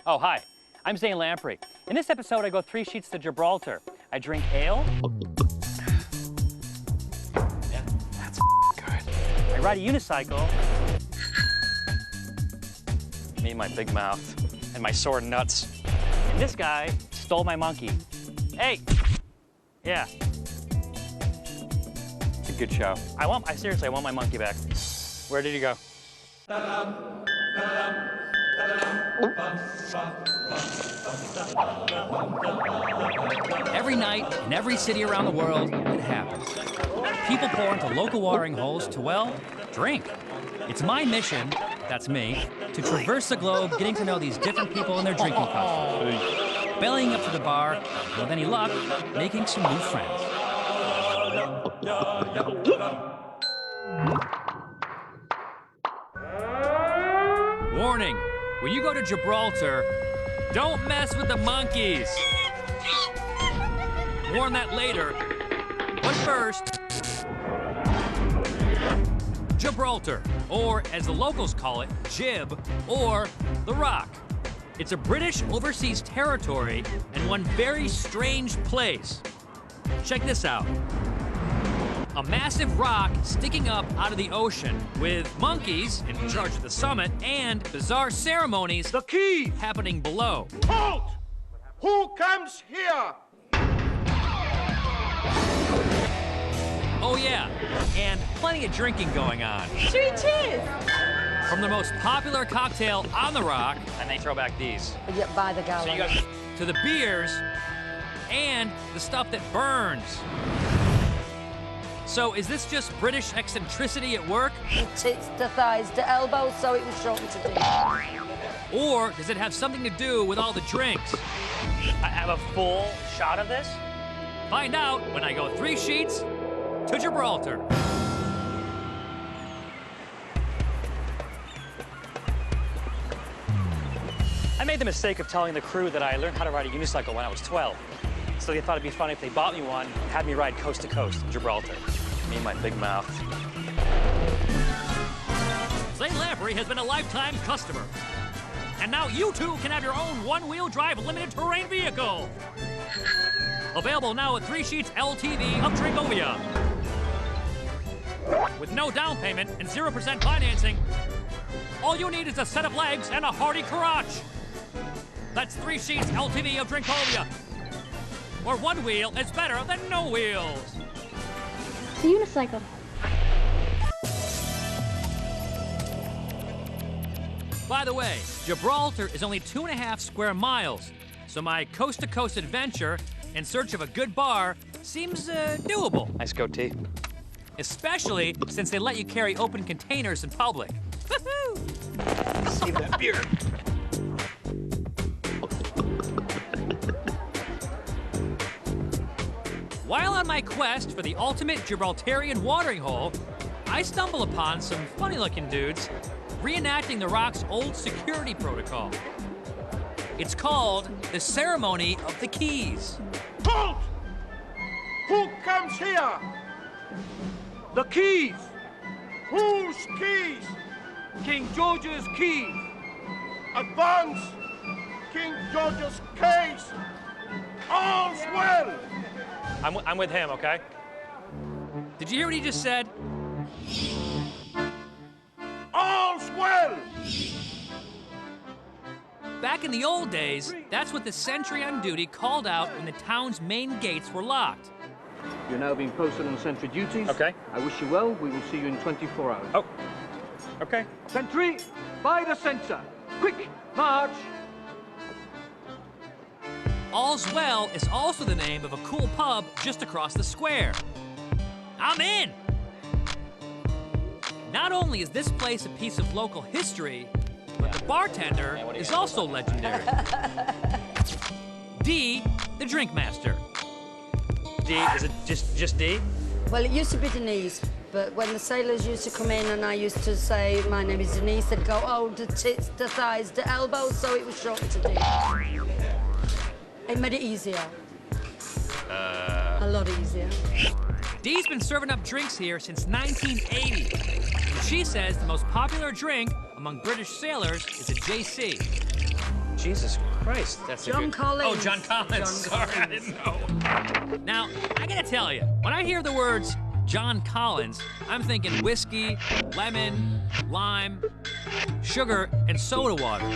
Oh, hi. I'm Zane Lamprey. In this episode, I go 3 sheets to Gibraltar. I drink ale. Yeah, that's good. I ride a unicycle. Me, my big mouth, and my sore nuts. And this guy stole my monkey. Hey! Yeah. It's a good show. Seriously, I want my monkey back. Where did he go? Every night, in every city around the world, it happens. People pour into local watering holes to, well, drink. It's my mission, that's me, to traverse the globe, getting to know these different people and their drinking customs. Bellying up to the bar, and with any luck, making some new friends. Warning, when you go to Gibraltar, don't mess with the monkeys. More on that later. But first, Gibraltar, or as the locals call it, Gib, or the Rock. It's a British overseas territory and one very strange place. Check this out. A massive rock sticking up out of the ocean with monkeys in charge of the summit and bizarre ceremonies The key! happening below. Halt! Who comes here? Oh yeah, and plenty of drinking going on. Cheers! From the most popular cocktail on the rock, And they throw back these. Yeah, by the gallon. So you got to the beers, and the stuff that burns. So is this just British eccentricity at work? The tits, the thighs, the elbows, so it was shortened to D. Or does it have something to do with all the drinks? I have a full shot of this. Find out when I go 3 sheets to Gibraltar. I made the mistake of telling the crew that I learned how to ride a unicycle when I was 12. So they thought it'd be funny if they bought me one and had me ride coast to coast in Gibraltar. Me and my big mouth. Zane Lamprey has been a lifetime customer. And now you too can have your own one-wheel drive limited terrain vehicle. Available now at 3 Sheets LTV of Drinkovia. With no down payment and 0% financing, all you need is a set of legs and a hardy crotch. That's 3 Sheets LTV of Drinkovia. Where one wheel is better than no wheels. It's a unicycle. By the way, Gibraltar is only 2.5 square miles, so my coast-to-coast adventure in search of a good bar seems doable. Nice goatee. Especially since they let you carry open containers in public. Woohoo! Save that beer. While on my quest for the ultimate Gibraltarian watering hole, I stumble upon some funny-looking dudes reenacting the Rock's old security protocol. It's called the Ceremony of the Keys. Halt! Who comes here? The keys! Whose keys? King George's keys. Advance! King George's case! All's well! I'm with him, okay? Did you hear what he just said? All's well! Back in the old days, that's what the sentry on duty called out when the town's main gates were locked. You're now being posted on sentry duties. Okay. I wish you well. We will see you in 24 hours. Oh, okay. Sentry, by the center. Quick, march. All's Well is also the name of a cool pub just across the square. I'm in! Not only is this place a piece of local history, but the bartender is also legendary. D, the drink master. D, is it just D? Well, it used to be Denise, but when the sailors used to come in and I used to say, my name is Denise, they'd go, oh, the tits, the thighs, the elbows, so it was shortened to D. It made it easier. A lot easier. Dee's been serving up drinks here since 1980. And she says the most popular drink among British sailors is a JC. Jesus Christ, that's John a good... Collins. Oh, John Collins. John Sorry, I didn't know. Now, I gotta tell you, when I hear the words John Collins, I'm thinking whiskey, lemon, lime, sugar, and soda water.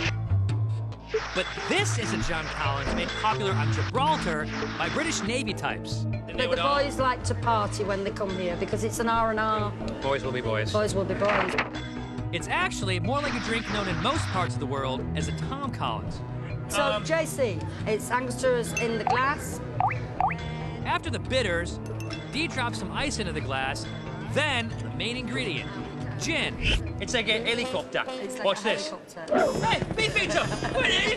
But this is a John Collins made popular on Gibraltar by British Navy types. But the boys like to party when they come here because it's an R&R. Boys will be boys. Boys will be boys. It's actually more like a drink known in most parts of the world as a Tom Collins. So, JC, it's Angosturas in the glass. After the bitters, Dee drops some ice into the glass, then the main ingredient, gin. It's like a helicopter. It's like Watch a this. helicopter. Hey, Beef Eater! Where are you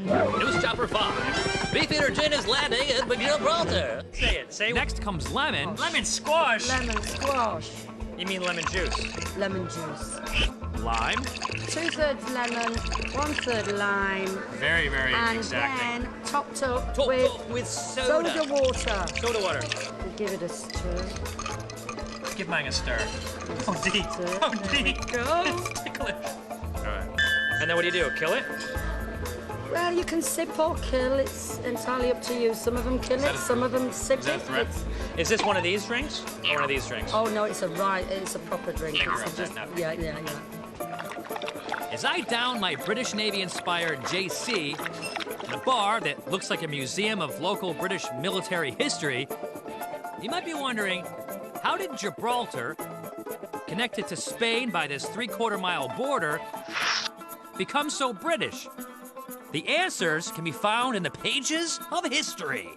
going? News Chopper 5. Beef Eater Gin is landing at Gibraltar. Say it. Say Next comes lemon. lemon squash. Lemon squash. You mean lemon juice? Lemon juice. Lime. 2/3 lemon, 1/3 lime. Very, very And exacting. then topped up Top with up with soda. soda water. Soda water. We'll give it a stir. Give mine a stir. Oh, Dee. Stir. Oh, There we Dee. go. It's ticklish. All right. And then what do? Kill it? Well, you can sip or kill. It's entirely up to you. Some of them kill it, some of them sip it. It's- Is this one of these drinks or one of these drinks? Oh no, it's a proper drink. Finger It's up that now. yeah. As I down my British Navy-inspired JC in a bar that looks like a museum of local British military history, you might be wondering, how did Gibraltar, connected to Spain by this 3/4-mile border, become so British? The answers can be found in the pages of history.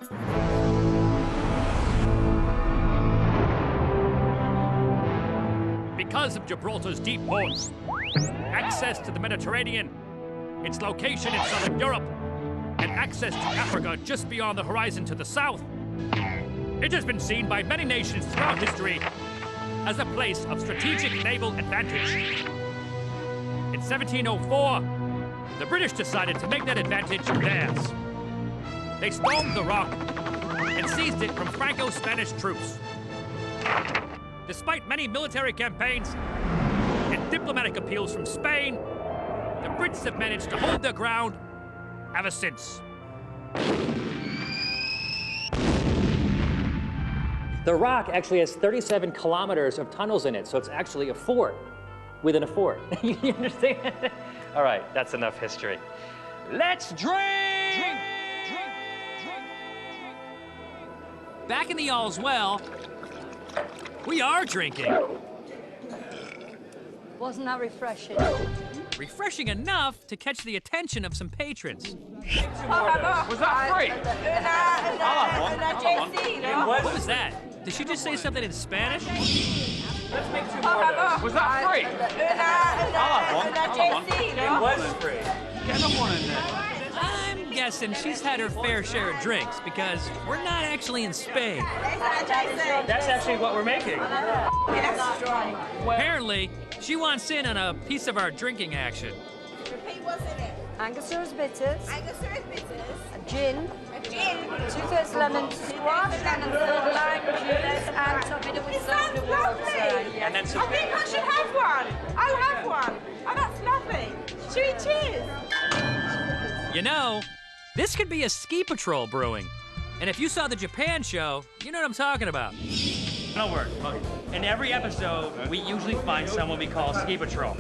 Because of Gibraltar's deep ports, access to the Mediterranean, its location in southern Europe, and access to Africa just beyond the horizon to the south, it has been seen by many nations throughout history as a place of strategic naval advantage. In 1704, the British decided to make that advantage theirs. They stormed the Rock and seized it from Franco-Spanish troops. Despite many military campaigns and diplomatic appeals from Spain, the Brits have managed to hold their ground ever since. The Rock actually has 37 kilometers of tunnels in it, so it's actually a fort within a fort. You understand? All right, that's enough history. Let's drink! Back in the All's Well, we are drinking. Wasn't that refreshing? Refreshing enough to catch the attention of some patrons. Was that free? What was that? Did she just say something in Spanish? Was that free? It was free. Get another one in there. I'm guessing she's had her fair share of drinks because we're not actually in Spain. That's actually what we're making. Apparently, she wants in on a piece of our drinking action. Angosturas bitters, Angosturas bitters, a gin, a gin, 2/3 lemon squash, and 1/3 lime juice, and top it up with It sounds soda water. lovely. Yeah. And then some... I think I should have one. I'll have one. Oh, that's lovely. Should we cheers? You know, this could be a ski patrol brewing. And if you saw the Japan show, you know what I'm talking about. No word. In every episode, we usually find someone we call Ski Patrol.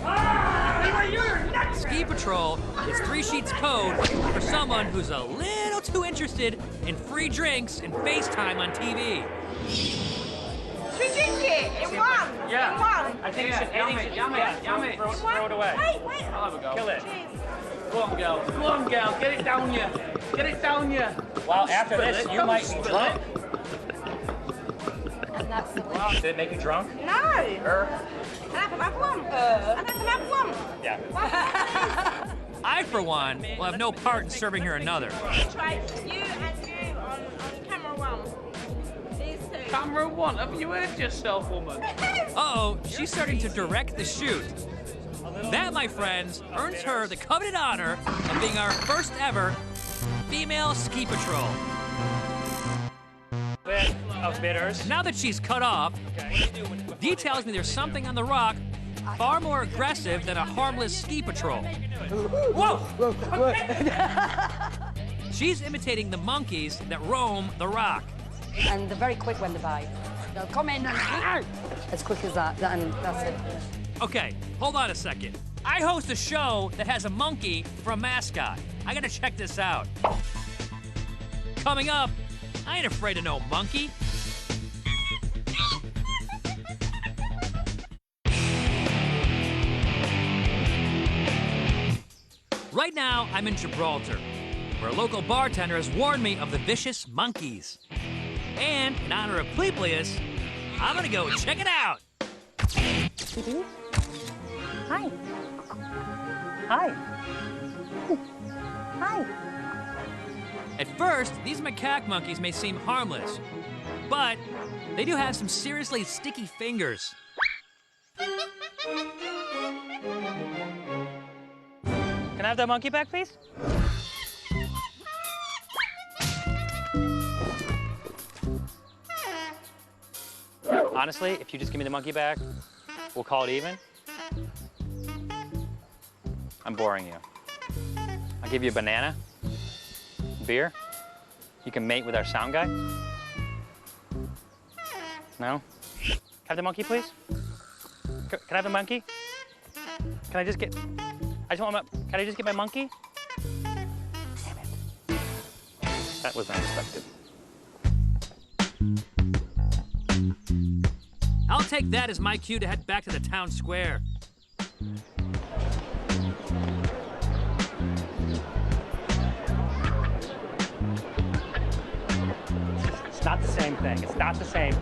Ski patrol is 3 sheets code for someone who's a little too interested in free drinks and FaceTime on TV. Should we drink it in one? Yeah. In one. I think you should. Yummy. Throw it away. Wait. I'll have a go. Kill it. Cheers. Go on, girl. Go on, girl. Get it down you. Get it down you. Well, after this, you might be drunk. And that's the Did it make you drunk? No. And I can have one. And I can have one. Yeah. I, for one, will have no part in serving her another. Try you and you on camera one. These two. Camera one. Have you heard yourself, woman? Uh-oh, she's starting to direct the shoot. That, my friends, earns her the coveted honor of being our first ever female ski patrol. Bit of bitters. Now that she's cut off, Dee tells me there's something on the Rock far more aggressive than a harmless ski patrol. Whoa! She's imitating the monkeys that roam the rock. And they're very quick when they bite. They'll come in and as quick as that, and that's it. Okay, hold on a second. I host a show that has a monkey for a mascot. I gotta check this out. Coming up, I ain't afraid of no monkey. Right now, I'm in Gibraltar, where a local bartender has warned me of the vicious monkeys. And in honor of Pleplius, I'm gonna go check it out. Hi. Hi. Hi. At first, these macaque monkeys may seem harmless, but they do have some seriously sticky fingers. Can I have that monkey back, please? Honestly, if you just give me the monkey back, we'll call it even. I'm boring you. I'll give you a banana, beer. You can mate with our sound guy. No? Can I have the monkey, please? Can I have the monkey? Can I just get... can I just get my monkey? Damn it. That was unexpected. I'll take that as my cue to head back to the town square. It's not the same thing. It's not the same.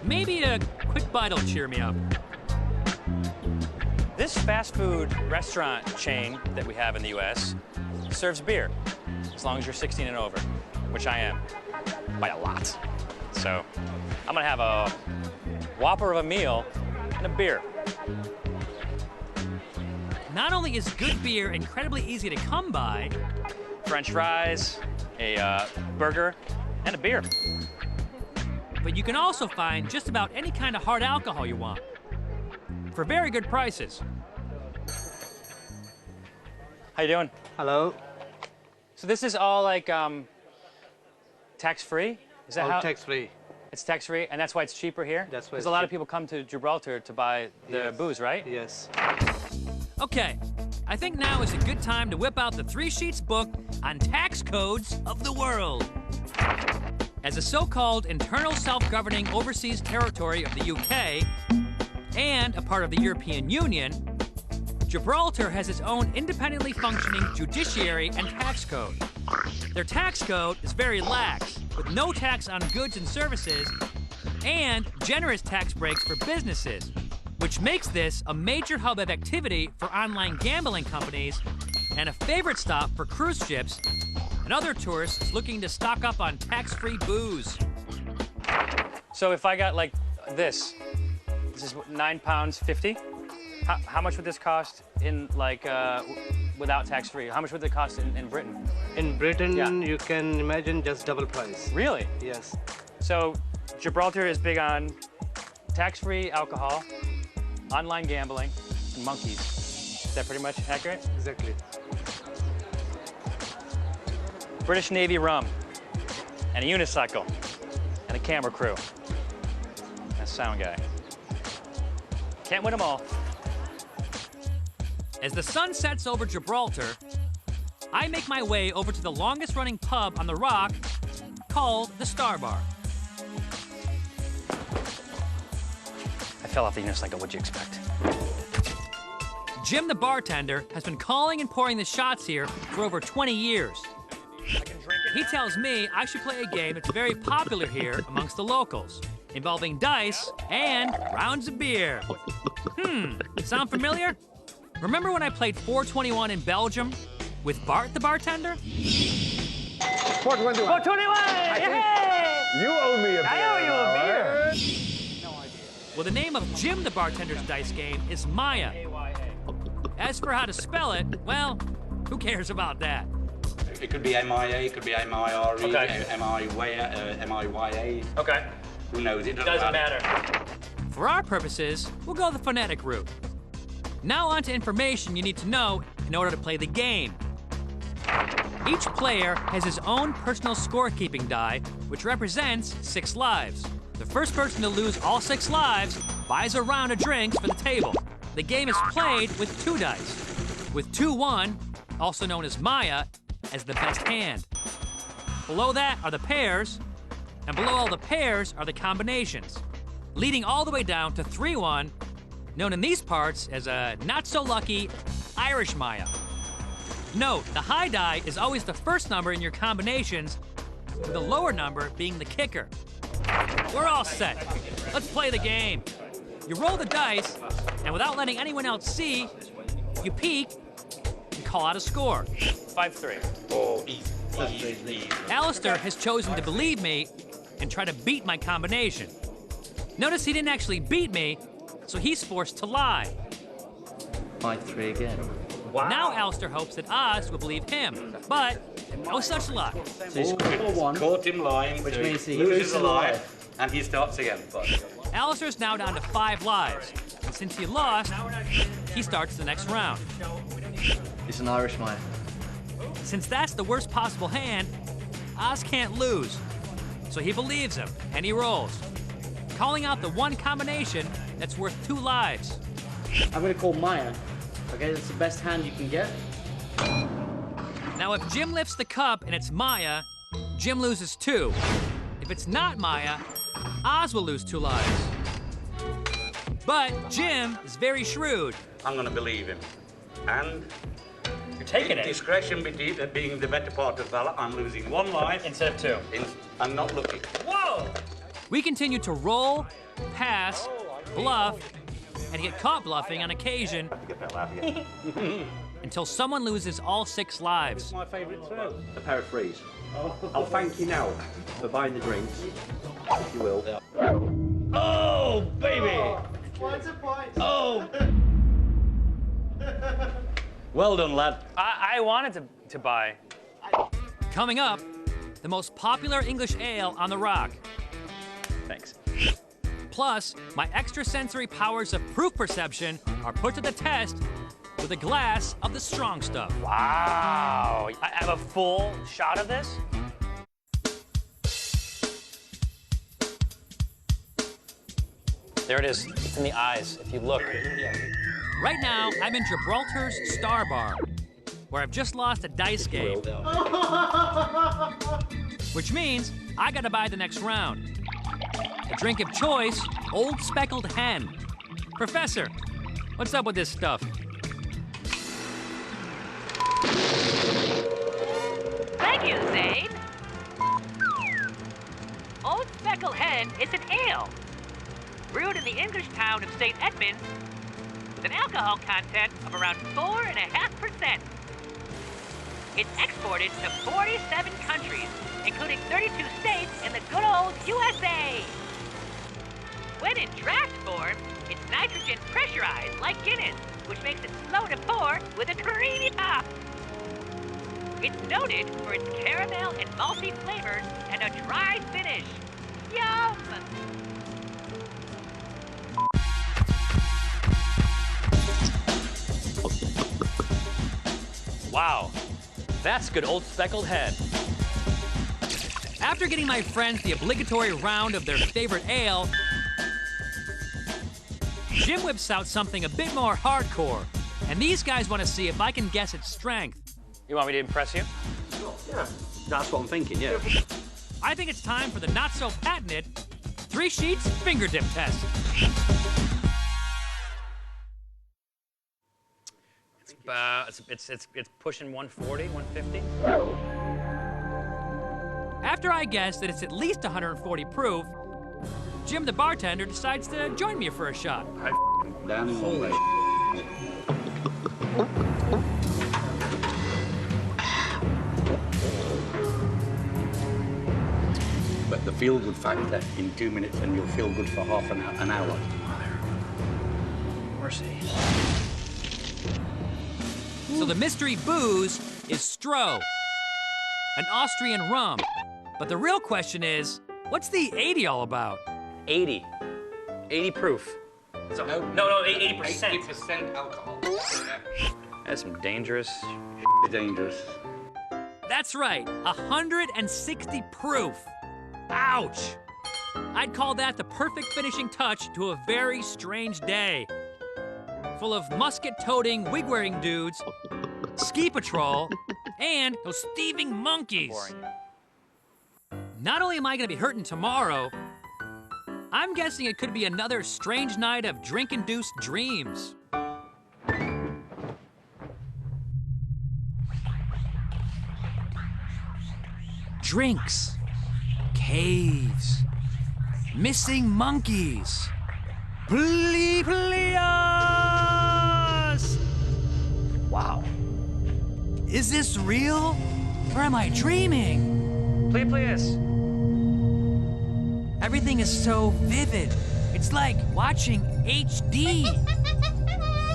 Maybe a quick bite will cheer me up. This fast food restaurant chain that we have in the US serves beer, as long as you're 16 and over, which I am, by a lot. So I'm gonna have a whopper of a meal and a beer. Not only is good beer incredibly easy to come by, French fries, a burger, and a beer. but you can also find just about any kind of hard alcohol you want for very good prices. How you doing? Hello. So this is all like tax-free? Is that how? Tax-free. It's tax-free, and that's why it's cheaper here? That's why Because it's a lot of cheap. people come to Gibraltar to buy the booze, right? Yes. Okay, I think now is a good time to whip out the 3 sheets book on tax codes of the world. As a so-called internal self-governing overseas territory of the UK and a part of the European Union, Gibraltar has its own independently functioning judiciary and tax code. Their tax code is very lax, with no tax on goods and services and generous tax breaks for businesses, which makes this a major hub of activity for online gambling companies and a favorite stop for cruise ships and other tourists looking to stock up on tax-free booze. So if I got like this is £9.50. How much would this cost in like without tax-free? How much would it cost in Britain? In Britain, Yeah. you can imagine just double price. Really? Yes. So Gibraltar is big on tax-free alcohol, online gambling, and monkeys. Is that pretty much accurate? Exactly. British Navy rum, and a unicycle, and a camera crew, and a sound guy. Can't win them all. As the sun sets over Gibraltar, I make my way over to the longest-running pub on the Rock, called the Star Bar. I fell off the unicycle, what'd you expect? Jim, the bartender, has been calling and pouring the shots here for over 20 years. He tells me I should play a game that's very popular here amongst the locals, involving dice and rounds of beer. Sound familiar? Remember when I played 421 in Belgium with Bart the bartender? 421. 421! Yay! You owe me a beer. I owe you a beer. Well, the name of Jim the bartender's dice game is Maya. As for how to spell it, well, who cares about that? It could be M-I-A, it could be M-I-R-E, Okay. M-I-Y-A. Okay. Who knows? It Doesn't matter. For our purposes, we'll go the phonetic route. Now on to information you need to know in order to play the game. Each player has his own personal scorekeeping die, which represents 6 lives. The first person to lose all 6 lives buys a round of drinks for the table. The game is played with 2 dice, with 2-1, also known as Maya, as the best hand. Below that are the pairs, and below all the pairs are the combinations, leading all the way down to 3-1, known in these parts as a not-so-lucky Irish Maya. Note, the high die is always the first number in your combinations, with the lower number being the kicker. We're all set. Let's play the game. You roll the dice, and without letting anyone else see, you peek and call out a score. 5-3. Oh, easy. Alistair has chosen to believe me and try to beat my combination. Notice he didn't actually beat me, so he's forced to lie. 5-3 again. Wow. Now Alistair hopes that Oz will believe him, but no such luck. So he's Caught him lying, which so means he he loses a lie, alive. and he starts again. Alistair's now down to 5 lives, and since he lost, he starts the next round. It's an Irish Maya. Since that's the worst possible hand, Oz can't lose, so he believes him, and he rolls, calling out the one combination that's worth 2 lives. I'm gonna call Maya. Okay, that's the best hand you can get. Now, if Jim lifts the cup and it's Maya, Jim loses 2. If it's not Maya, Oz will lose 2 lives. But Jim is very shrewd. I'm going to believe him. And You're taking it. discretion being the better part of valor, I'm losing 1 life. Instead of 2. I'm not lucky. Whoa! We continue to roll, pass, bluff, and get caught bluffing on occasion until someone loses all 6 lives. My favourite throw. A paraphrase. I'll thank you now for buying the drinks, if you will. Oh, baby! Oh! Well done, lad. I wanted to buy. Coming up, the most popular English ale on the rock. Thanks. Plus, my extrasensory powers of proof perception are put to the test with a glass of the strong stuff. Wow! I have a full shot of this? There it is. It's in the eyes, if you look. Right now, I'm in Gibraltar's Star Bar, where I've just lost a dice game. Which means I gotta buy the next round. A drink of choice, Old Speckled Hen. Professor, what's up with this stuff? Thank you, Zane. Old Speckled Hen is an ale, brewed in the English town of St. Edmunds, with an alcohol content of around 4.5%. It's exported to 47 countries, including 32 states in the good old USA. When in draft form, it's nitrogen pressurized like Guinness, which makes it slow to pour with a creamy top. It's noted for its caramel and malty flavors and a dry finish. Yum! Wow. That's good Old Speckled Hen. After getting my friends the obligatory round of their favorite ale, Jim whips out something a bit more hardcore, and these guys want to see if I can guess its strength. You want me to impress you? Yeah, that's what I'm thinking, yeah. I think it's time for the not-so-patented 3 sheets finger dip test. It's pushing 140, 150. After I guess that it's at least 140 proof, Jim the bartender decides to join me for a shot. Down in one way. But the feel-good factor in 2 minutes, and you'll feel good for half an hour. Mercy. So the mystery booze is Stroh, an Austrian rum. But the real question is, what's the 80 all about? 80. 80 proof. So, no, 80%. 80% alcohol. Yeah. That's some dangerous. Dangerous. That's right, 160 proof. Ouch! I'd call that the perfect finishing touch to a very strange day. Full of musket-toting, wig-wearing dudes, ski patrol, and those thieving monkeys. Not only am I gonna be hurting tomorrow, I'm guessing it could be another strange night of drink-induced dreams. Drinks, caves, missing monkeys. Please! Wow. Is this real? Or am I dreaming? Please. Everything is so vivid. It's like watching HD.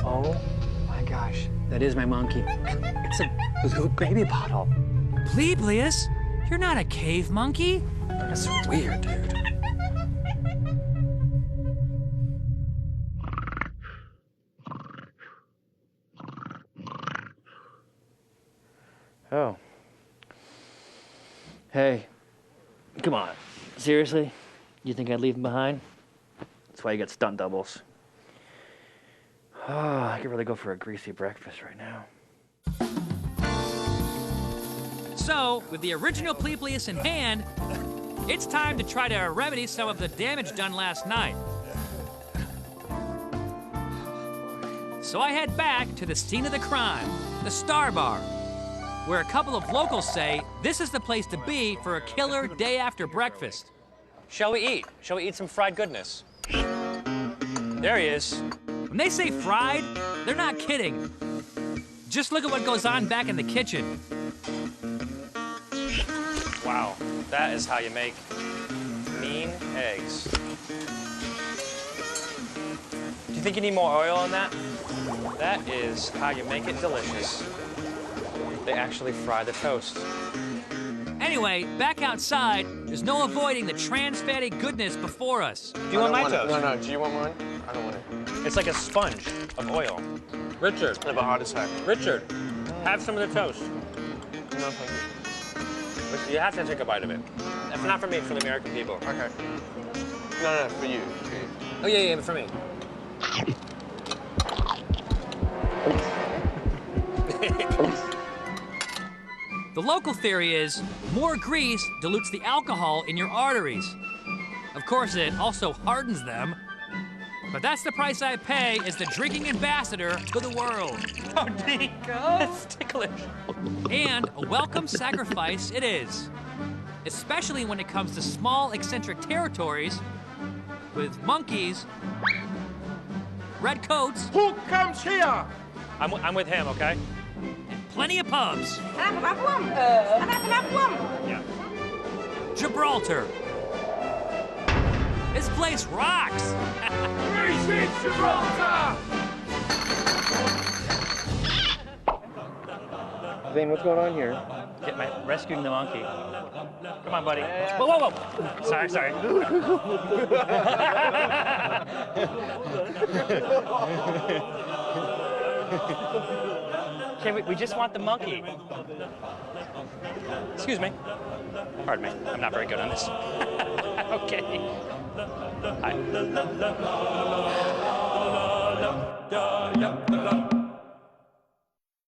Oh my gosh, that is my monkey. It's a baby bottle. Please, you're not a cave monkey. That's weird, dude. Oh. Hey, come on. Seriously? You think I'd leave him behind? That's why you get stunt doubles. Oh, I could really go for a greasy breakfast right now. So, with the original Pleplius in hand, it's time to try to remedy some of the damage done last night. So I head back to the scene of the crime, the Star Bar, where a couple of locals say this is the place to be for a killer day after breakfast. Shall we eat? Shall we eat some fried goodness? There he is. When they say fried, they're not kidding. Just look at what goes on back in the kitchen. Wow, that is how you make mean eggs. Do you think you need more oil on that? That is how you make it delicious. They actually fry the toast. Anyway, back outside, there's no avoiding the trans fatty goodness before us. Do you want my toast? No, do you want mine? I don't want it. It's like a sponge of oil. Richard. I have a heart attack. Richard, have some of the toast. No, thank you. But you have to take a bite of it. That's not for me, it's for the American people. Okay. No, for you. Oh, yeah, but for me. The local theory is more grease dilutes the alcohol in your arteries. Of course, it also hardens them. But that's the price I pay as the drinking ambassador to the world. Oh, Nico, that's ticklish. And a welcome sacrifice it is. Especially when it comes to small, eccentric territories with monkeys, red coats. Who comes here? I'm with him, okay? And plenty of pubs. Yeah. Gibraltar. This place rocks. Visit Gibraltar! Zane, what's going on here? Rescuing the monkey. Come on, buddy. Whoa. Sorry. Okay, we just want the monkey. Excuse me. Pardon me. I'm not very good on this. Okay. Hi.